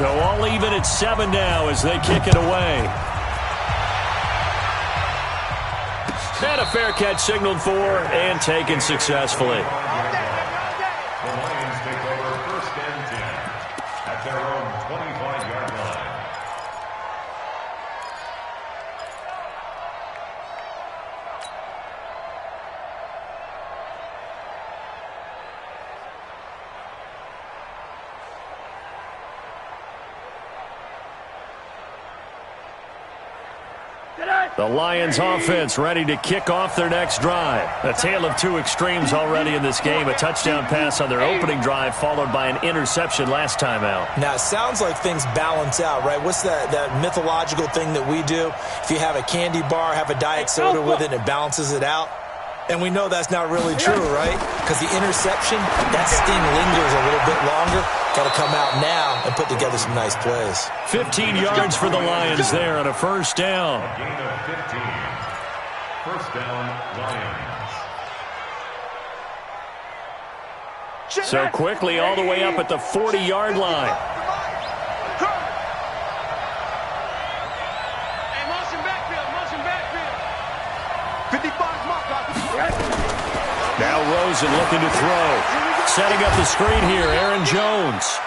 So all even at 7 now as they kick it away. And a fair catch signaled for and taken successfully. The Lions take over 1st and 10 at their own 25-yard line. The Lions offense ready to kick off their next drive. A tale of two extremes already in this game. A touchdown pass on their opening drive followed by an interception last time out. Now, it sounds like things balance out, right? What's that mythological thing that we do? If you have a candy bar, have a diet soda with it, it balances it out. And we know that's not really true, right? Because the interception, that sting lingers a little bit longer. Got to come out now and put together some nice plays. 15 yards for the Lions there on a 1st down. A gain of 15. 1st down, Lions. So quickly all the way up at the 40-yard line. Now Rosen looking to throw. Setting up the screen here, Aaron Jones.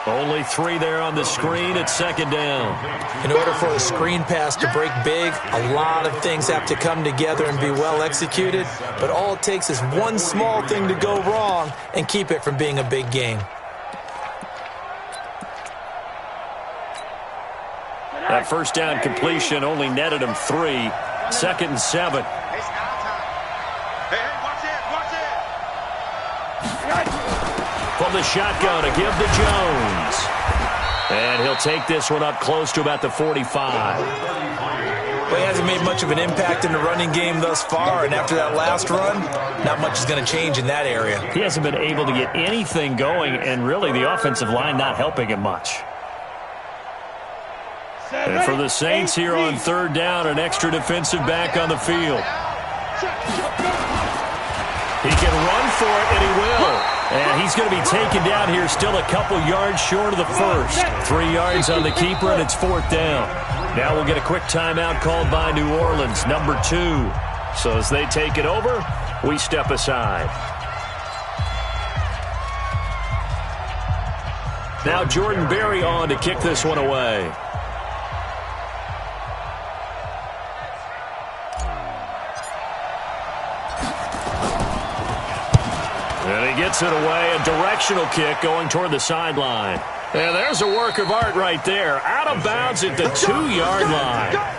Only 3 there on the screen at 2nd down. In order for a screen pass to break big, a lot of things have to come together and be well executed. But all it takes is one small thing to go wrong and keep it from being a big game. That 1st down completion only netted him 3. 2nd and 7. From the shotgun to give to Jones. And he'll take this one up close to about the 45. Well, he hasn't made much of an impact in the running game thus far, and after that last run, not much is going to change in that area. He hasn't been able to get anything going, and really the offensive line not helping him much. And for the Saints here on 3rd down, an extra defensive back on the field. He can run for it, and he will. And he's going to be taken down here still a couple yards short of the 1st. 3 yards on the keeper, and it's 4th down. Now we'll get a quick timeout called by New Orleans, number 2. So as they take it over, we step aside. Now Jordan Berry on to kick this one away. And he gets it away, a directional kick going toward the sideline. And there's a work of art right there. Out of bounds at the 2-yard line.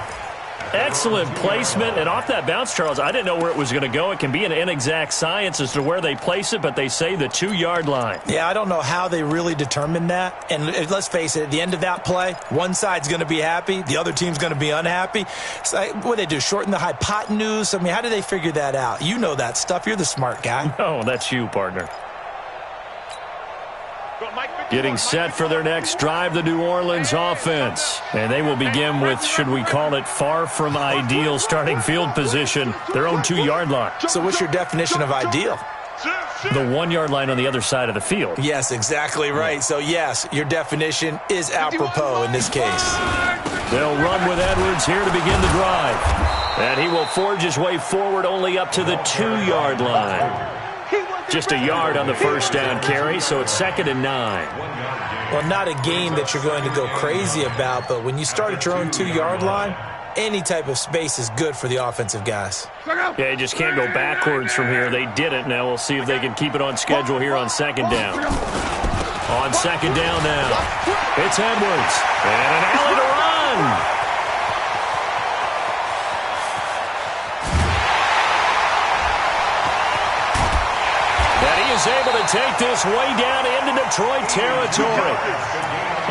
Excellent placement. And off that bounce, Charles, I didn't know where it was going to go. It can be an inexact science as to where they place it, but they say the 2-yard line. Yeah, I don't know how they really determined that. And let's face it, at the end of that play, one side's going to be happy, the other team's going to be unhappy. So, what do they do, shorten the hypotenuse? I mean, how do they figure that out? You know that stuff. You're the smart guy. Oh, that's you, partner. Getting set for their next drive, the New Orleans offense. And they will begin with, should we call it, far from ideal starting field position, their own 2-yard line. So what's your definition of ideal? The 1-yard line on the other side of the field. Yes, exactly right. So, yes, your definition is apropos in this case. They'll run with Edwards here to begin the drive. And he will forge his way forward only up to the 2-yard line. Just a yard on the 1st down carry, so it's 2nd and 9. Well, not a game that you're going to go crazy about, but when you start at your own 2-yard line, any type of space is good for the offensive guys. Yeah, you just can't go backwards from here. They did it. Now we'll see if they can keep it on schedule here on 2nd down. On 2nd down now, it's Edwards. And an alley to run. Is able to take this way down into Detroit territory.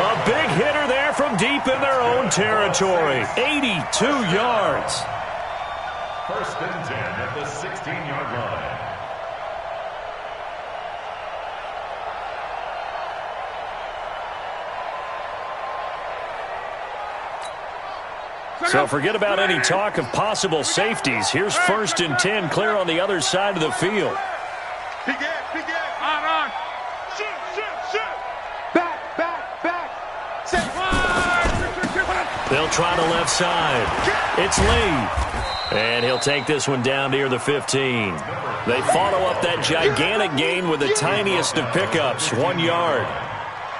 A big hitter there from deep in their own territory. 82 yards. 1st and 10 at the 16-yard line. So forget about any talk of possible safeties. Here's 1st and 10 clear on the other side of the field. On. Shoot. Back. They'll try the left side. It's Lee. And he'll take this one down near the 15. They follow up that gigantic gain with the tiniest of pickups, 1 yard.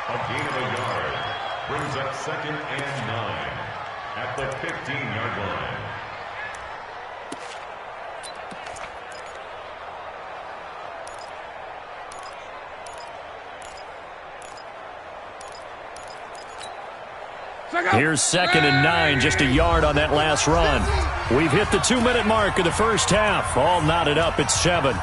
A gain of a yard brings up 2nd and 9 at the 15-yard line. Here's 2nd and 9, just a yard on that last run. We've hit the 2-minute mark of the first half. All knotted up at 7.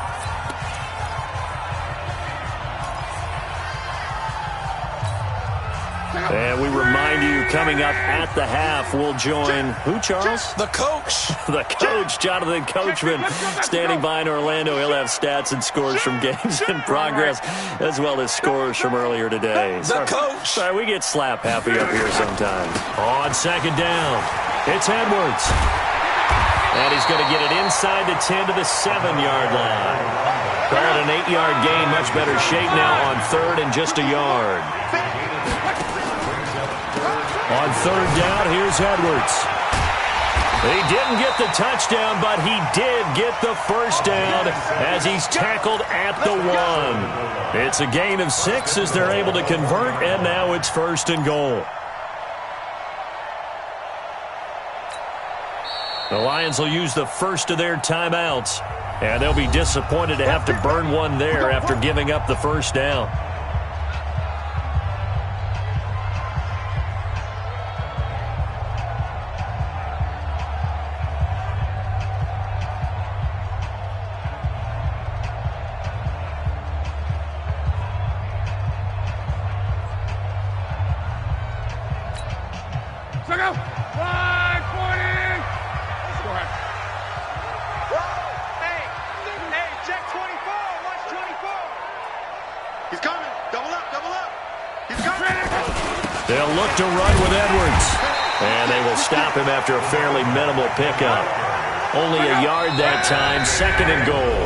And we remind you, coming up at the half, we'll join who, Charles? The coach. The coach, Jonathan Coachman, standing by in Orlando. He'll have stats and scores from games in progress, as well as scores from earlier today. The coach. Sorry, we get slap happy up here sometimes. On 2nd down, it's Edwards. And he's going to get it inside the 10 to the 7-yard line. Call it an 8-yard gain, much better shape now on 3rd and just a yard. On 3rd down, here's Edwards. He didn't get the touchdown, but he did get the first down as he's tackled at the 1. It's a gain of 6 as they're able to convert, and now it's 1st and goal. The Lions will use the first of their timeouts, and they'll be disappointed to have to burn one there after giving up the first down. They'll look to run with Edwards. And they will stop him after a fairly minimal pickup. Only a yard that time, 2nd and goal.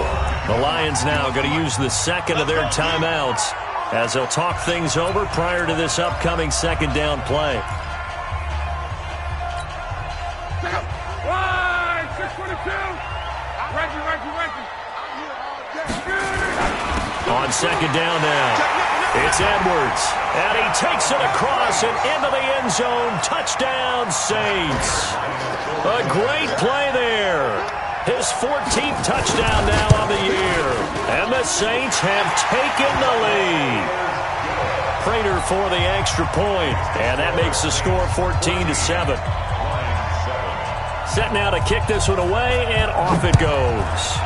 The Lions now going to use the 2nd of their timeouts as they'll talk things over prior to this upcoming 2nd down play. On 2nd down now. It's Edwards, and he takes it across and into the end zone. Touchdown, Saints. A great play there. His 14th touchdown now on the year. And the Saints have taken the lead. Prater for the extra point, and that makes the score 14-7. Set now to kick this one away, and off it goes.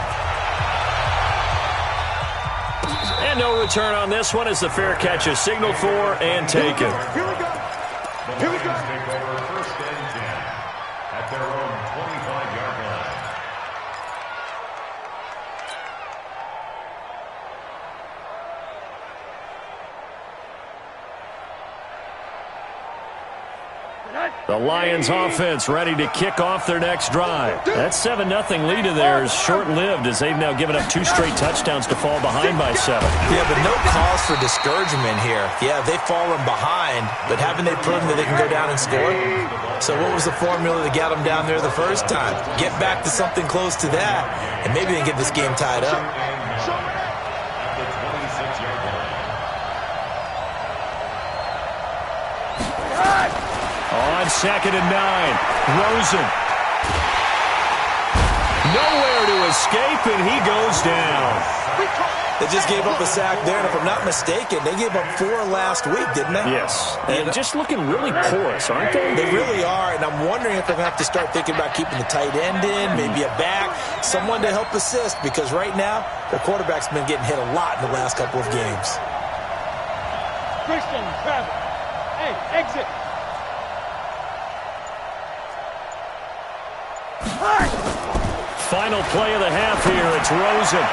And no return on this one as the fair catch is signaled for and taken. Here we go. The Lions take over 1st and 10 at their own 25-yard line. The Lions offense ready to kick off their next drive. That 7-0 lead of theirs short-lived as they've now given up 2 straight touchdowns to fall behind by 7. Yeah, but no cause for discouragement here. Yeah, they've fallen behind, but haven't they proven that they can go down and score? So what was the formula that got them down there the first time? Get back to something close to that, and maybe they can get this game tied up. At the 26-yard line. On 2nd and 9, Rosen. Nowhere to escape, and he goes down. They just gave up a sack there, and if I'm not mistaken, they gave up 4 last week, didn't they? Yes, and just looking really porous, aren't they? They really are, and I'm wondering if they're going to have to start thinking about keeping the tight end in, maybe a back, someone to help assist, because right now, their quarterback's been getting hit a lot in the last couple of games. Christian, Travis. Hey, exit. Final play of the half here. It's Rosen.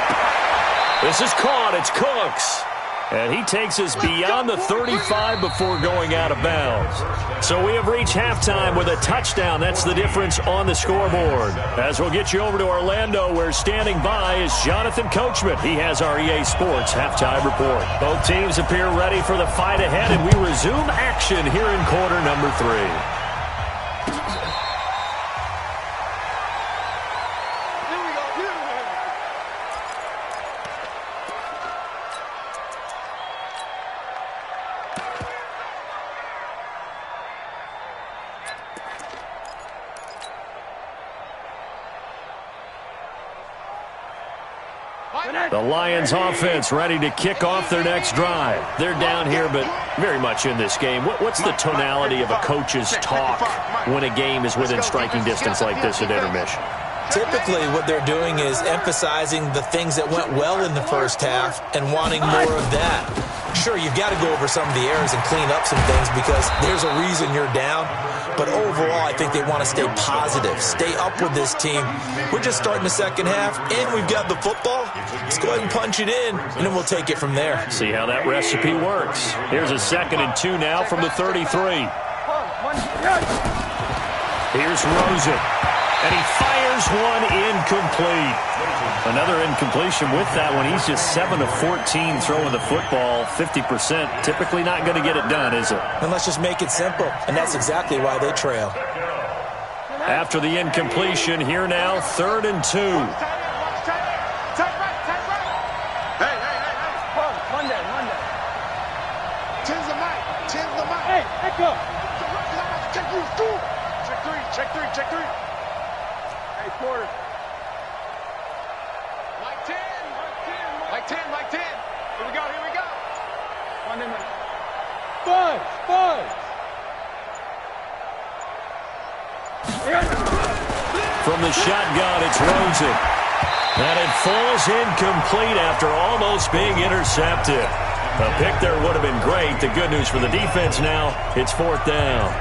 This is caught. It's Cooks. And he takes us beyond the 35 before going out of bounds. So we have reached halftime with a touchdown. That's the difference on the scoreboard. As we'll get you over to Orlando, where standing by is Jonathan Coachman. He has our EA Sports halftime report. Both teams appear ready for the fight ahead, and we resume action here in quarter number 3. The Lions offense ready to kick off their next drive. They're down here, but very much in this game. What's the tonality of a coach's talk when a game is within striking distance like this at intermission? Typically, what they're doing is emphasizing the things that went well in the first half and wanting more of that. Sure, you've got to go over some of the errors and clean up some things because there's a reason you're down. But overall, I think they want to stay positive, stay up with this team. We're just starting the second half, and we've got the football. Let's go ahead and punch it in, and then we'll take it from there. See how that recipe works. Here's a 2nd and 2 now from the 33. Here's Rosen, and he fires one incomplete. Another incompletion with that one. He's just 7 of 14 throwing the football, 50%. Typically not going to get it done, is it? And let's just make it simple, and that's exactly why they trail. After the incompletion, here now, 3rd and 2. Monday. Chin's the mic. Hey, back up. Check three. Hey, Porter. Like 10. Here we go. Monday. Buzz. From the shotgun, it's Rosen. And it falls incomplete after almost being intercepted. A pick there would have been great. The good news for the defense now, it's 4th down.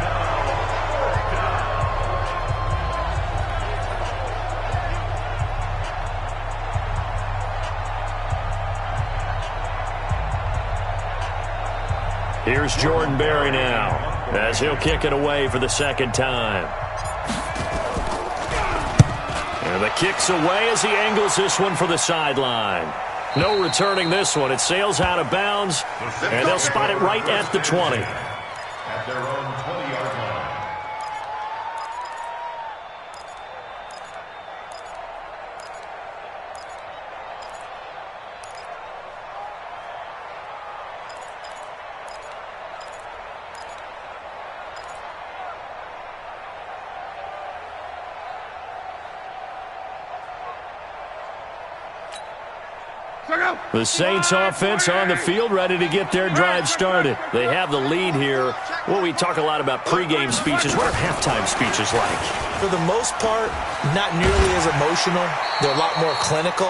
Here's Jordan Berry now, as he'll kick it away for the 2nd time. And the kick's away as he angles this one for the sideline. No returning this one. It sails out of bounds, and they'll spot it right at the 20. At their own 20-yard line. The Saints offense on the field ready to get their drive started. They have the lead here. Well, we talk a lot about pregame speeches. What are halftime speeches like? For the most part, not nearly as emotional. They're a lot more clinical.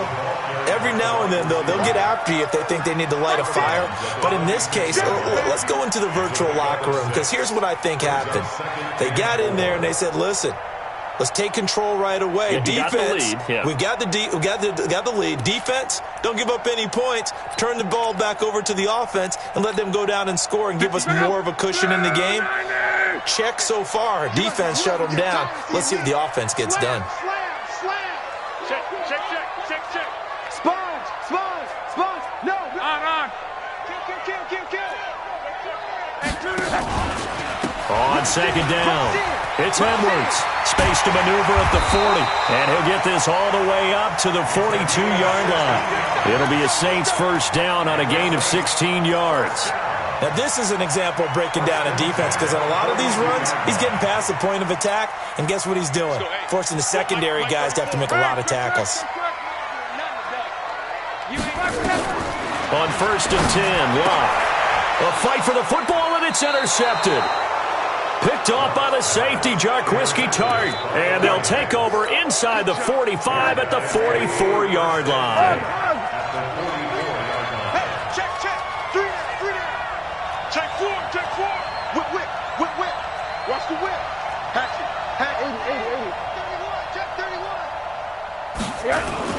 Every now and then, though, they'll get after you if they think they need to light a fire. But in this case, let's go into the virtual locker room because here's what I think happened. They got in there and they said, listen, let's take control right away. Defense, we've got the lead. Defense, don't give up any points. Turn the ball back over to the offense and let them go down and score and give us more of a cushion in the game. Check so far. Defense shut them down. Let's see if the offense gets done. Check. Sponge. No. On. Kill. On 2nd down, it's Edwards. Space to maneuver at the 40, and he'll get this all the way up to the 42-yard line. It'll be a Saints 1st down on a gain of 16 yards. Now, this is an example of breaking down a defense because on a lot of these runs, he's getting past the point of attack, and guess what he's doing? Forcing the secondary guys to have to make a lot of tackles. On 1st and 10, Locke. A fight for the football, and it's intercepted. Picked off by the safety, Jarquiski Tart. And they'll take over inside the 45 at the 44-yard line. Hey, check. 3 down. Check 4. Whip. Watch the whip. Hatch 80. Check 31.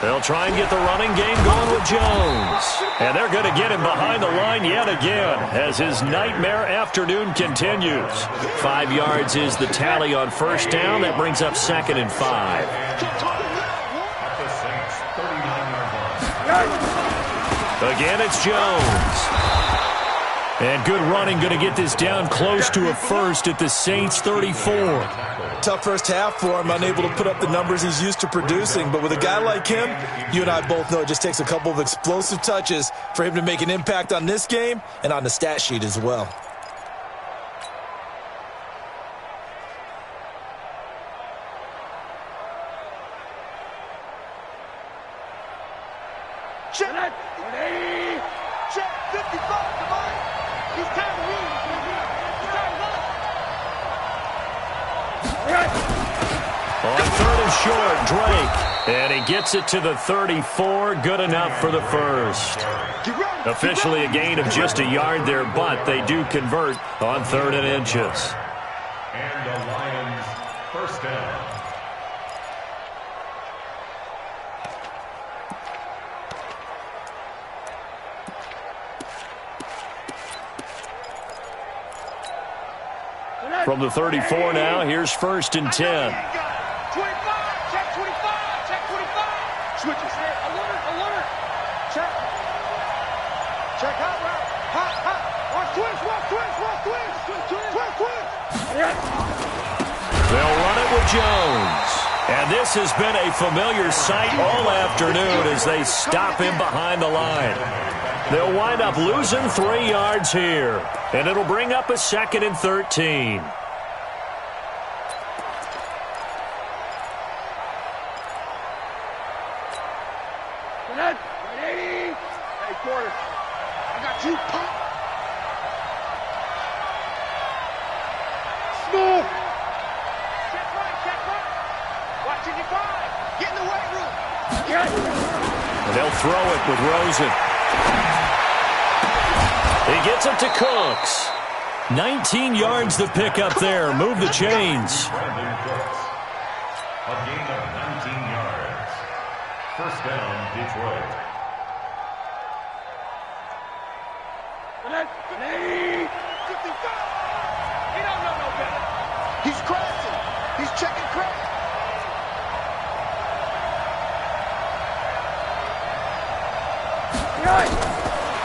They'll try and get the running game going with Jones. And they're going to get him behind the line yet again as his nightmare afternoon continues. 5 yards is the tally on 1st down. That brings up 2nd and 5. At the Saints' 39-yard line. Again, it's Jones. And good running, going to get this down close to a 1st at the Saints' 34. Tough first half for him, unable to put up the numbers he's used to producing. But with a guy like him, you and I both know it just takes a couple of explosive touches for him to make an impact on this game and on the stat sheet as well. On third and short, Drake. And he gets it to the 34. Good enough for the first. Officially a gain of just a yard there, but they do convert on 3rd and inches. And the Lions first down. From the 34 now, here's 1st and 10. 25, check 25, check 25. Switches. Alert. Check. Check hot route. Hot. Watch twins. They'll run it with Jones. And this has been a familiar sight all afternoon as they stop him behind the line. They'll wind up losing 3 yards here. And it'll bring up a 2nd and 13. Hey, quarter. I got you. Pop. Smooth. Check right. Watching your 5. Get in the weight room. And they'll throw it with Rosen. He gets it to Cooks. 19 yards to pick up there. Move the chains. Brandon Cooks. A gain of 19 yards. First down, Detroit. He don't know no better. He's crashing. He's checking crash.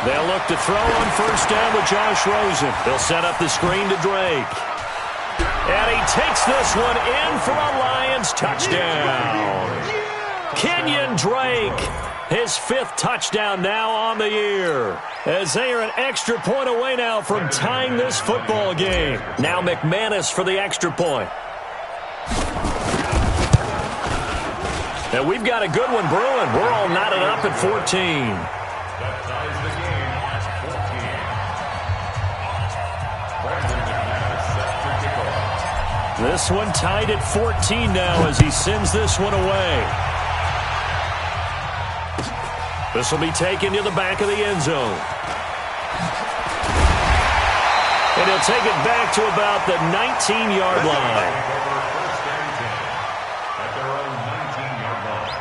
They'll look to throw on 1st down with Josh Rosen. They'll set up the screen to Drake. And he takes this one in for a Lions touchdown. Kenyon Drake, his 5th touchdown now on the year. As they are an extra point away now from tying this football game. Now McManus for the extra point. And we've got a good one brewing. We're all knotted up at 14. That ties the game at 14. Brandon McManus set to kick off. This one tied at 14 now as he sends this one away. This will be taken to the back of the end zone. And he'll take it back to about the 19-yard line. Over 1st and 10 at their own 19-yard line.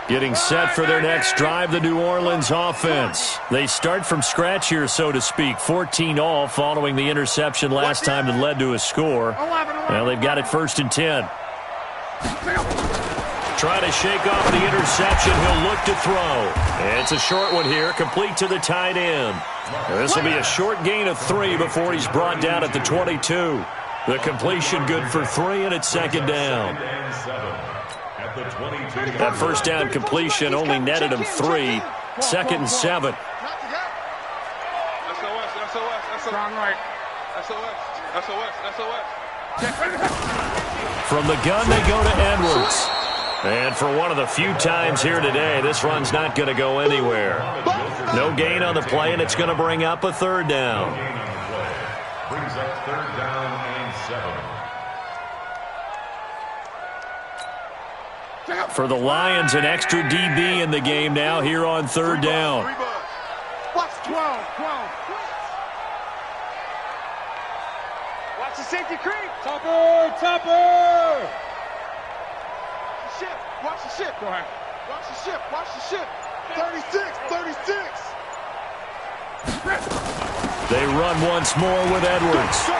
Getting set for their next drive, the New Orleans offense. They start from scratch here, so to speak. 14 all following the interception last time that led to a score. Well, they've got it 1st and 10. Trying to shake off the interception. He'll look to throw. It's a short one here, complete to the tight end. This will be a short gain of 3 before he's brought down at the 22. The completion good for 3, and it's 2nd down. That 1st down completion only netted him 3. 2nd and 7. SOS. Strong right. SOS. From the gun, they go to Edwards. And for one of the few times here today, this run's not going to go anywhere. No gain on the play, and it's going to bring up a 3rd down. Brings up 3rd down and 7. For the Lions, an extra DB in the game now here on 3rd down. Watch 12. Watch the safety creep. Topper. Watch the ship. Go ahead. Watch the ship. 36. They run once more with Edwards.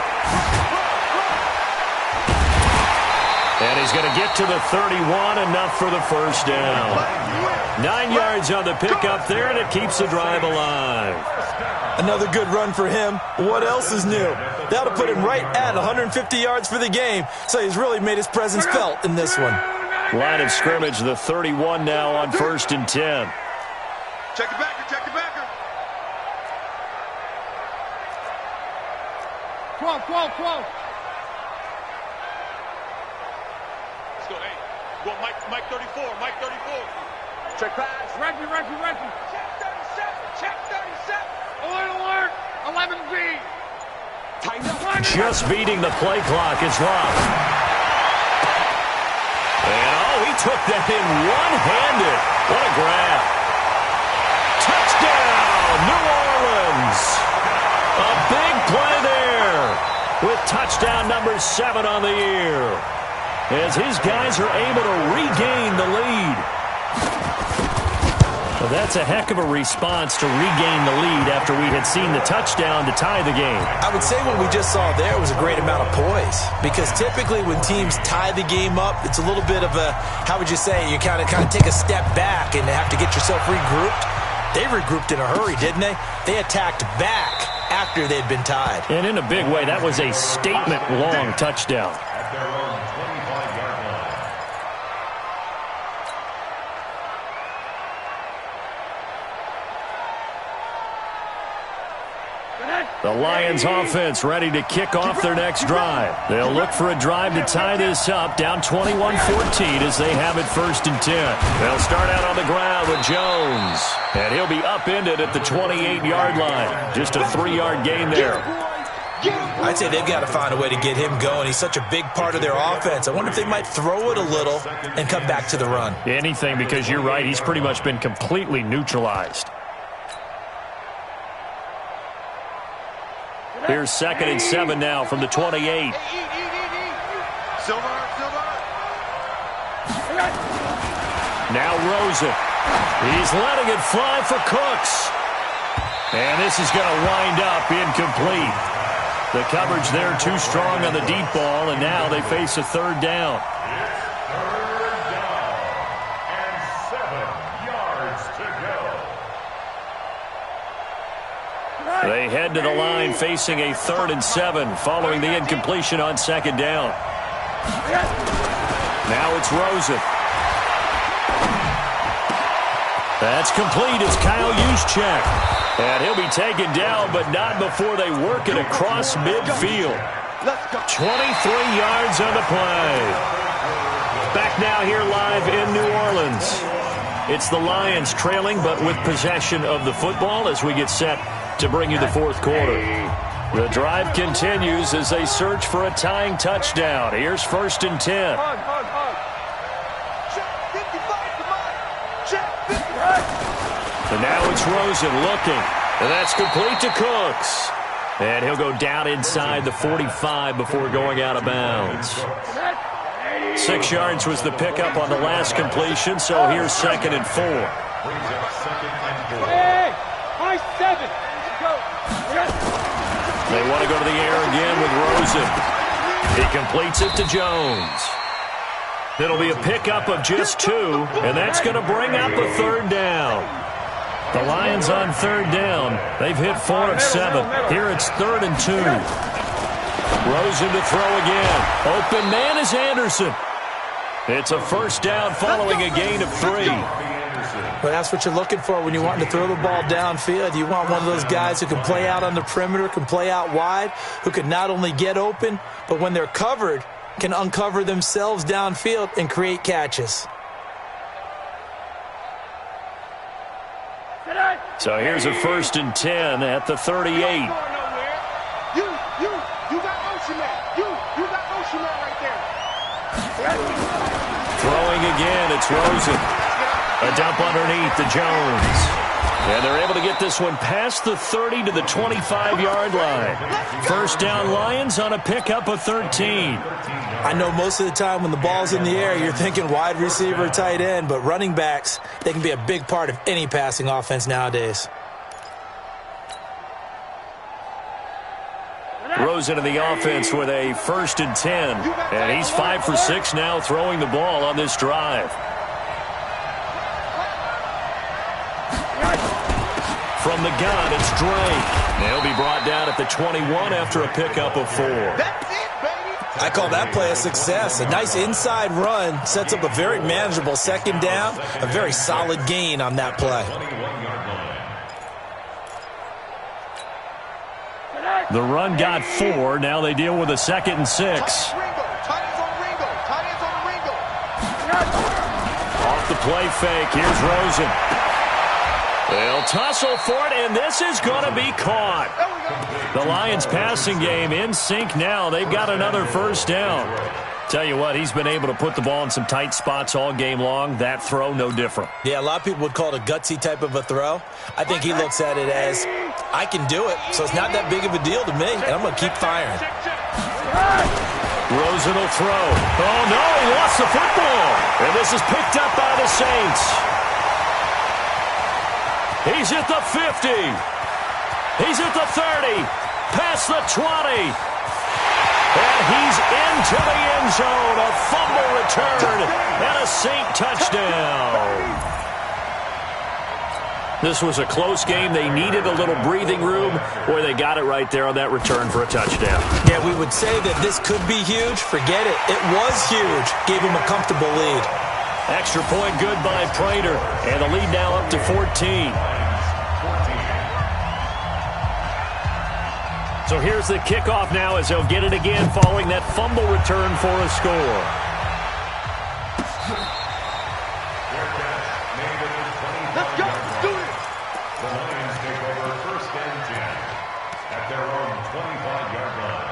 And he's going to get to the 31, enough for the 1st down. 9 yards on the pickup there, and it keeps the drive alive. Another good run for him. What else is new? That'll put him right at 150 yards for the game, so he's really made his presence felt in this one. Line of scrimmage, the 31 now on 1st and 10. Check the backer. 12. Let's go, 8. Well, Mike 34. Mike 34. Check pass. Reggie. Check 37. Check 37. Alert. 11B. Tighten up. Just beating the play clock is Love. And he took that in one-handed. What a grab. Touchdown, New Orleans. A big play there with touchdown number 7 on the year, as his guys are able to regain the lead. Well, that's a heck of a response to regain the lead after we had seen the touchdown to tie the game. I would say what we just saw there was a great amount of poise, because typically when teams tie the game up, it's a little bit of a, how would you say, you kind of take a step back and have to get yourself regrouped. They regrouped in a hurry, didn't they? They attacked back after they'd been tied. And in a big way, that was a statement-long touchdown. At their own 25-yard line. The Lions offense ready to kick off their next drive. They'll look for a drive to tie this up, down 21-14 as they have it 1st and 10. They'll start out on the ground with Jones, and he'll be upended at the 28-yard line. Just a 3-yard gain there. I'd say they've got to find a way to get him going. He's such a big part of their offense. I wonder if they might throw it a little and come back to the run. Anything, because you're right, he's pretty much been completely neutralized. Here's 2nd and 7 now from the 28. Silver. Now Rosen. He's letting it fly for Cooks. And this is going to wind up incomplete. The coverage there too strong on the deep ball, and now they face a 3rd down. Third down and 7 yards to go. They head to the line facing a 3rd and 7 following the incompletion on 2nd down. Now it's Rosen. That's complete. It's Kyle Juszczyk. And he'll be taken down, but not before they work it across midfield. 23 yards on the play. Back now here live in New Orleans. It's the Lions trailing, but with possession of the football as we get set to bring you the 4th quarter. The drive continues as they search for a tying touchdown. Here's 1st and 10. And now it's Rosen looking. And that's complete to Cooks. And he'll go down inside the 45 before going out of bounds. 6 yards was the pickup on the last completion, so here's 2nd and 4. High 7. They want to go to the air again with Rosen. He completes it to Jones. It'll be a pickup of just 2, and that's going to bring up a 3rd down. The Lions on 3rd down. They've hit 4 of 7. Here it's 3rd and 2. Rosen to throw again. Open man is Anderson. It's a 1st down following a gain of 3. Well, that's what you're looking for when you want to throw the ball downfield. You want one of those guys who can play out on the perimeter, can play out wide, who can not only get open, but when they're covered, can uncover themselves downfield and create catches. So here's a 1st and 10 at the 38. You got Ocean Man. You got Ocean Man right there. Throwing again, it's Rosen. A dump underneath to Jones. And they're able to get this one past the 30 to the 25-yard line. 1st down Lions on a pickup of 13. I know most of the time when the ball's in the air, you're thinking wide receiver, tight end, but running backs, they can be a big part of any passing offense nowadays. Rosen in the offense with a 1st and 10. And he's 5 for 6 now throwing the ball on this drive. From the gun, it's Drake. They'll be brought down at the 21 after a pickup of 4. That's it, baby. I call that play a success. A nice inside run sets up a very manageable 2nd down. A very solid gain on that play. The run got 4. Now they deal with a 2nd and 6. Tight ends on Ringo. Tight ends on the Ringo. play fake. Here's Rosen. They'll tussle for it, and this is going to be caught. The Lions passing game in sync now. They've got another first down. Tell you what, he's been able to put the ball in some tight spots all game long. That throw, no different. Yeah, a lot of people would call it a gutsy type of a throw. I think he looks at it as, I can do it, so it's not that big of a deal to me, and I'm going to keep firing. Rosen will throw. Oh, no, he lost the football. And this is picked up by the Saints. He's at the 50. He's at the 30. Past the 20. And he's into the end zone. A fumble return and a Saint touchdown. This was a close game. They needed a little breathing room, where they got it right there on that return for a touchdown. Yeah, we would say that this could be huge. Forget it. It was huge. Gave him a comfortable lead. Extra point good by Prater. And the lead now up to 14. So here's the kickoff now as they'll get it again following that fumble return for a score. Let's go. Let's do it. The Lions take over first and 10 at their own 25-yard line.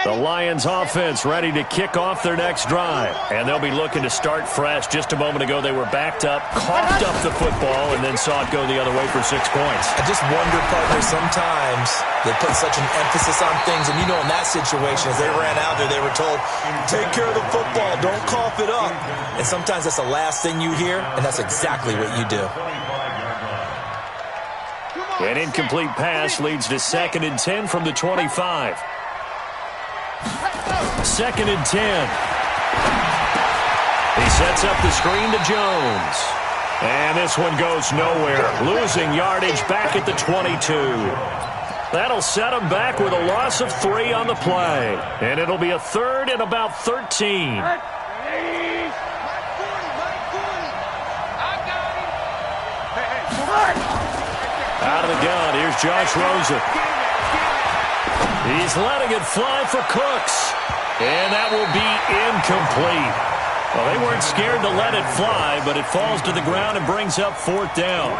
The Lions offense ready to kick off their next drive. And they'll be looking to start fresh. Just a moment ago, they were backed up, coughed up the football, and then saw it go the other way for 6 points. I just wonder, partner, sometimes they put such an emphasis on things. And, you know, in that situation, as they ran out there, they were told, take care of the football, don't cough it up. And sometimes that's the last thing you hear, and that's exactly what you do. An incomplete pass leads to 2nd and 10 from the 25. 2nd and 10. He sets up the screen to Jones. And this one goes nowhere. Losing yardage back at the 22. That'll set him back with a loss of 3 on the play. And it'll be a 3rd and about 13. Out of the gun, here's Josh Rosen. He's letting it fly for Cooks. And that will be incomplete. Well, they weren't scared to let it fly, but it falls to the ground and brings up 4th down.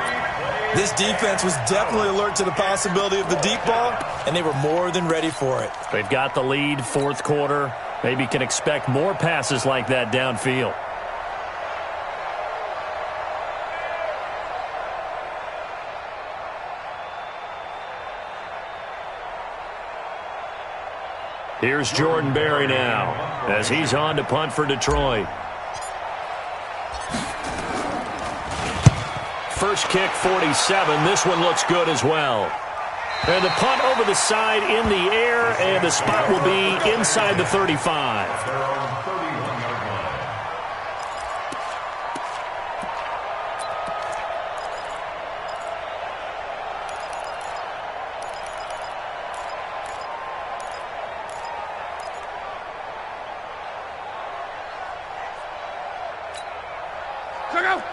This defense was definitely alert to the possibility of the deep ball, and they were more than ready for it. They've got the lead, 4th quarter. Maybe can expect more passes like that downfield. Here's Jordan Berry now as he's on to punt for Detroit. First kick, 47. This one looks good as well. And the punt over the side in the air, and the spot will be inside the 35.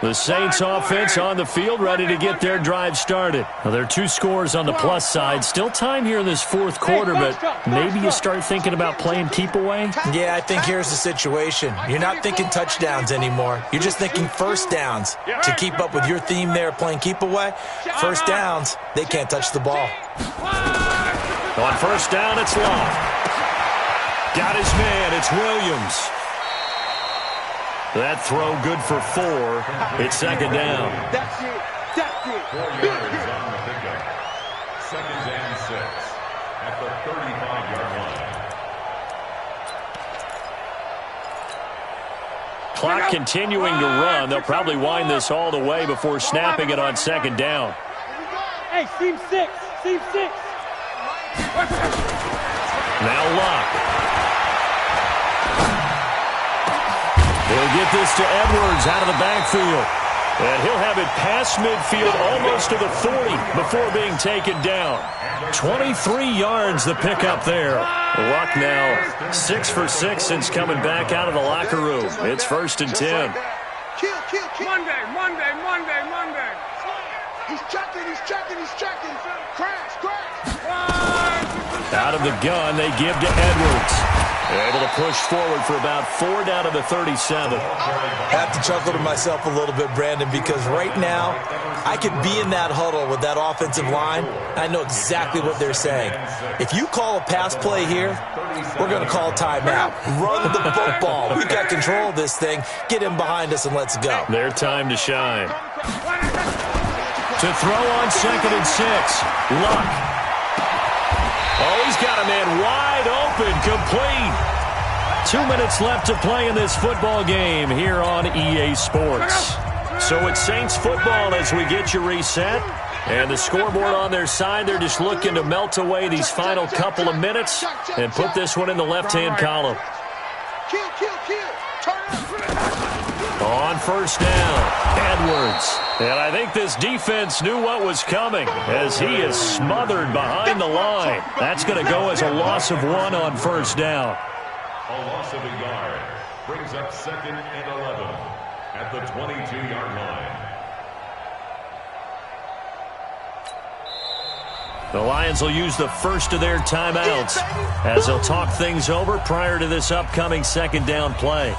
The Saints offense on the field, ready to get their drive started. Well, there are 2 scores on the plus side. Still time here in this 4th quarter, but maybe you start thinking about playing keep away? Yeah, I think here's the situation. You're not thinking touchdowns anymore. You're just thinking first downs. To keep up with your theme there, playing keep away, first downs, they can't touch the ball. On first down, it's Locke. Got his man, it's Williams. That throw good for 4. It's 2nd down. That's it. That's it. 4 yards on the pickup. 2nd and 6 at the 35-yard line. Clock continuing to run. They'll probably wind this all the way before snapping it on 2nd down. Hey, seam 6. Seam 6. Now Locke. He'll get this to Edwards out of the backfield. And he'll have it past midfield, almost to the 40, before being taken down. 23 yards the pickup there. Luck now 6 for 6 since coming back out of the locker room. It's 1st and 10. Kill. Monday. He's checking. Crash. Out of the gun, they give to Edwards. They're able to push forward for about 4 down to the 37. I have to chuckle to myself a little bit, Brandon, because right now I could be in that huddle with that offensive line. I know exactly what they're saying. If you call a pass play here, we're going to call timeout. Run the football. We've got control of this thing. Get him behind us and let's go. Their time to shine. To throw on 2nd and 6. Luck. Oh, he's got a man wide open, complete. 2 minutes left to play in this football game here on EA Sports. So it's Saints football as we get you reset. And the scoreboard on their side, they're just looking to melt away these final couple of minutes and put this one in the left-hand column. Kill. On 1st down, Edwards. And I think this defense knew what was coming as he is smothered behind the line. That's going to go as a loss of 1 on 1st down. A loss of a yard brings up 2nd and 11 at the 22-yard line. The Lions will use the first of their timeouts as they'll talk things over prior to this upcoming 2nd down play.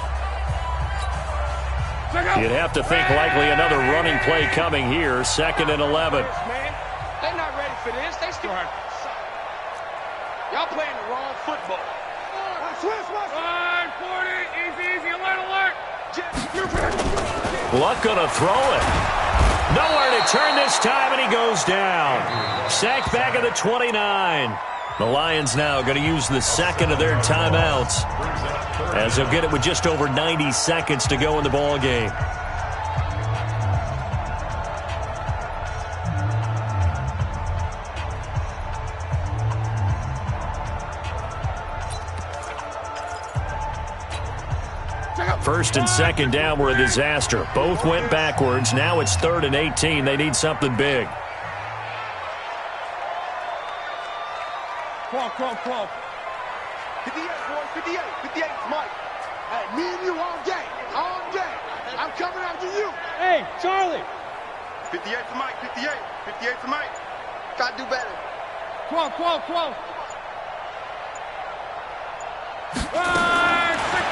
You'd have to think likely another running play coming here, 2nd and 11. Man, they're not ready for this. They still y'all playing the wrong football. Swift. 40, easy, alert. Luck gonna throw it. Nowhere to turn this time, and he goes down. Sacked back at the 29. The Lions now going to use the 2nd of their timeouts as they'll get it with just over 90 seconds to go in the ball game. First and 2nd down were a disaster. Both went backwards. Now it's 3rd and 18. They need something big. Come. 58, Mike. Hey, me and you all day. I'm coming after you. Hey, Charlie. 58 for Mike, 58 for Mike. Gotta do better. 12.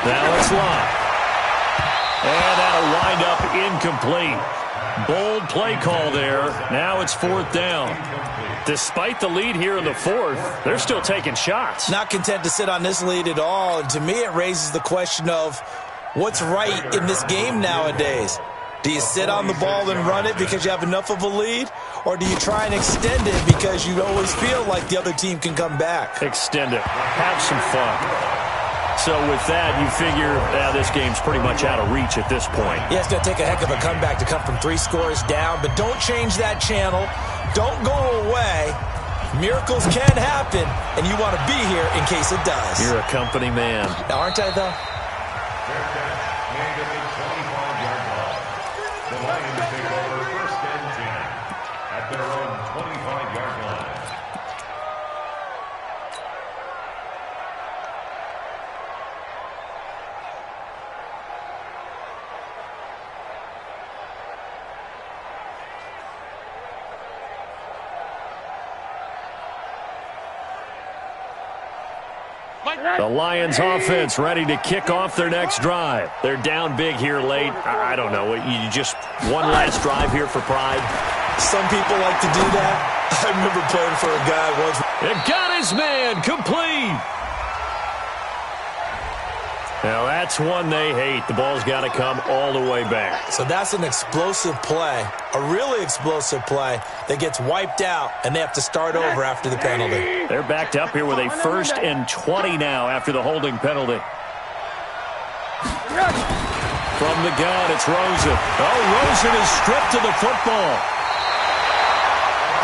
Now it's Locke. And that'll wind up incomplete. Bold play call there. Now it's 4th down. Despite the lead here in the 4th, they're still taking shots. Not content to sit on this lead at all. And to me, it raises the question of what's right in this game nowadays. Do you sit on the ball and run it because you have enough of a lead? Or do you try and extend it because you always feel like the other team can come back? Extend it. Have some fun. So with that, you figure this game's pretty much out of reach at this point. Yeah, it's going to take a heck of a comeback to come from 3 scores down, but don't change that channel. Don't go away. Miracles can happen, and you want to be here in case it does. You're a company man. Aren't I, though? Fair catch made at the 25-yard line. The Lions take over 1st and 10 at their own 25-yard line. The Lions offense ready to kick off their next drive. They're down big here late. I don't know. You just one last drive here for pride. Some people like to do that. I remember playing for a guy once. It got his man complete. Now that's one they hate. The ball's got to come all the way back. So that's an explosive play, a really explosive play that gets wiped out, and they have to start over after the penalty. They're backed up here with a 1st and 20 now after the holding penalty. From the gun, it's Rosen. Oh, Rosen is stripped to the football.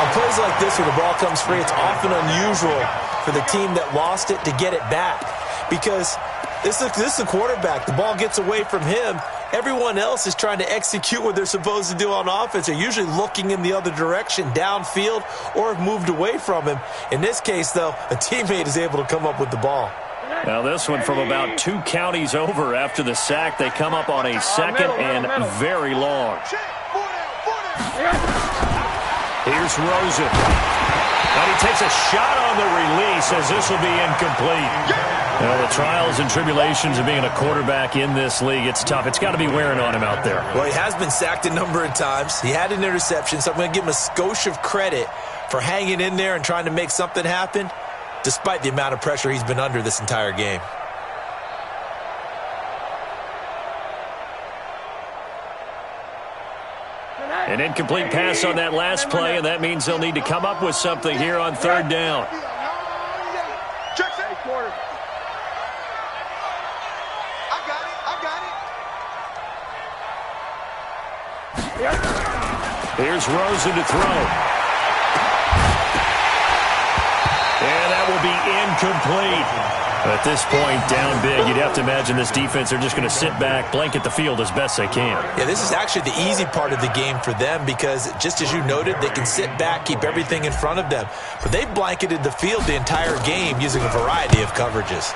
On plays like this where the ball comes free, it's often unusual for the team that lost it to get it back because this is a quarterback. The ball gets away from him, Everyone else is trying to execute what they're supposed to do on offense. They're usually looking in the other direction, downfield, or have moved away from him. In this case, though, a teammate is able to come up with the ball. Now this one from about 2 counties over after the sack. They come up on a 2nd and very long. Here's Rosen. And he takes a shot on the release as this will be incomplete. Well, the trials and tribulations of being a quarterback in this league, it's tough. It's got to be wearing on him out there. Well, he has been sacked a number of times. He had an interception, so I'm going to give him a skosh of credit for hanging in there and trying to make something happen, despite the amount of pressure he's been under this entire game. An incomplete pass on that last play, and that means they'll need to come up with something here on 3rd down. Here's Rosen to throw. And that will be incomplete. At this point, down big, you'd have to imagine this defense, they're just going to sit back, blanket the field as best they can. Yeah, this is actually the easy part of the game for them because, just as you noted, they can sit back, keep everything in front of them. But they've blanketed the field the entire game using a variety of coverages.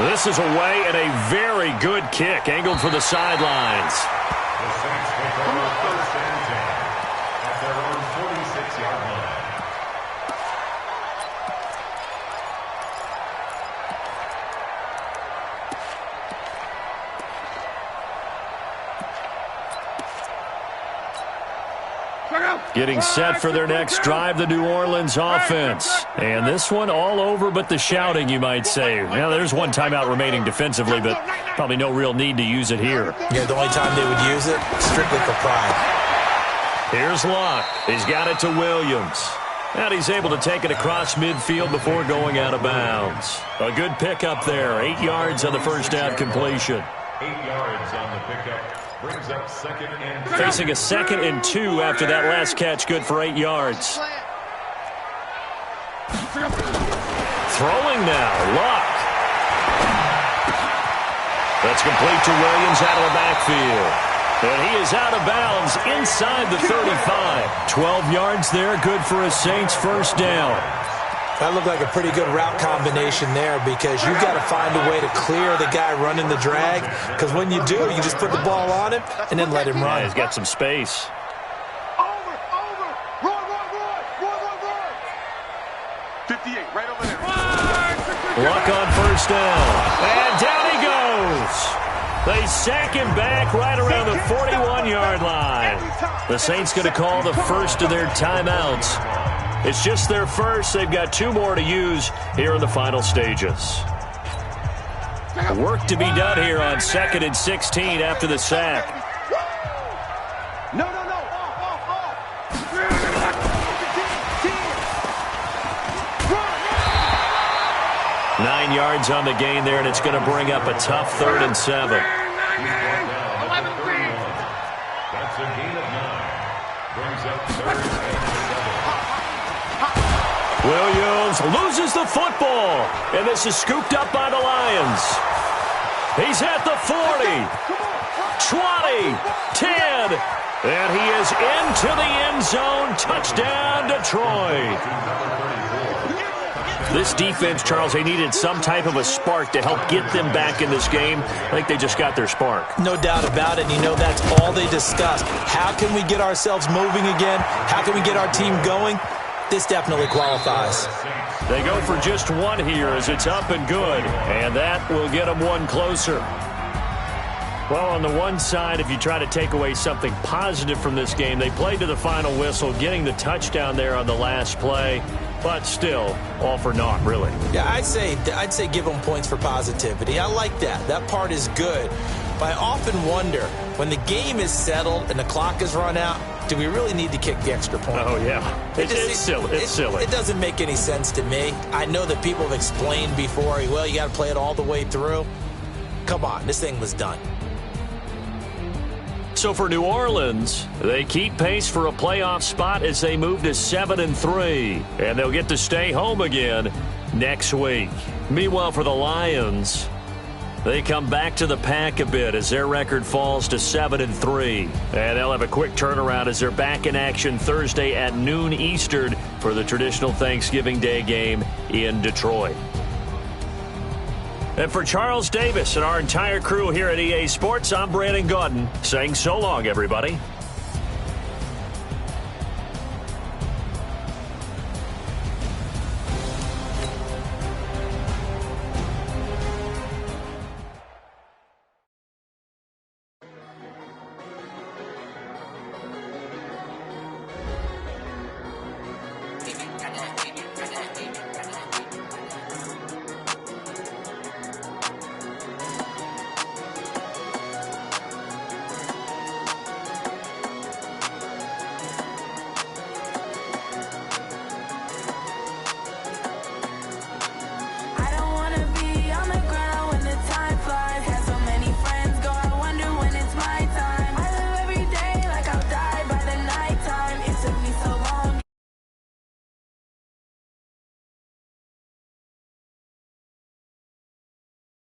This is away and a very good kick, angled for the sidelines. The Saints take over 1st and 10 at their own 46-yard line. Getting set for their next drive, the New Orleans offense. And this one all over but the shouting, you might say. Now, there's one timeout remaining defensively, but probably no real need to use it here. Yeah, the only time they would use it, strictly for pride. Here's Locke. He's got it to Williams. And he's able to take it across midfield before going out of bounds. A good pickup there. 8 yards on the first down completion. 8 yards on the pickup. Brings up 2nd and 2. Facing a 2nd and 2 after that last catch, good for 8 yards. Throwing now, Locke. That's complete to Williams out of the backfield. And he is out of bounds inside the 35. 12 yards there, good for a Saints first down. That looked like a pretty good route combination there because you've got to find a way to clear the guy running the drag, because when you do, you just put the ball on him and then let him run. Yeah, he's got some space. Over. Run. 58, right over there. Luck on first down. And down he goes. They sack him back right around the 41-yard line. The Saints going to call the first of their timeouts. It's just their first. They've got 2 more to use here in the final stages. Work to be done here on 2nd and 16 after the sack. No. 9 yards on the gain there, and it's going to bring up a tough 3rd and 7. That's a gain of 9. Brings up 3rd and 7. Williams loses the football, and this is scooped up by the Lions. He's at the 40, 20, 10, and he is into the end zone. Touchdown, Detroit. This defense, Charles, they needed some type of a spark to help get them back in this game. I think they just got their spark. No doubt about it. And you know, that's all they discussed. How can we get ourselves moving again? How can we get our team going? This definitely qualifies. They go for just 1 here as it's up and good, and that will get them 1 closer. Well, on the one side, if you try to take away something positive from this game, they played to the final whistle, getting the touchdown there on the last play, but still, all for naught, really. Yeah, I'd say give them points for positivity. I like that. That part is good. But I often wonder, when the game is settled and the clock is run out, do we really need to kick the extra point? Oh, yeah. It's silly. It's silly. It doesn't make any sense to me. I know that people have explained before, well, you got to play it all the way through. Come on, this thing was done. So for New Orleans, they keep pace for a playoff spot as they move to 7-3, and they'll get to stay home again next week. Meanwhile, for the Lions, They come back to the pack a bit as their record falls to 7-3. And they'll have a quick turnaround as they're back in action Thursday at noon Eastern for the traditional Thanksgiving Day game in Detroit. And for Charles Davis and our entire crew here at EA Sports, I'm Brandon Gaudin saying so long, everybody.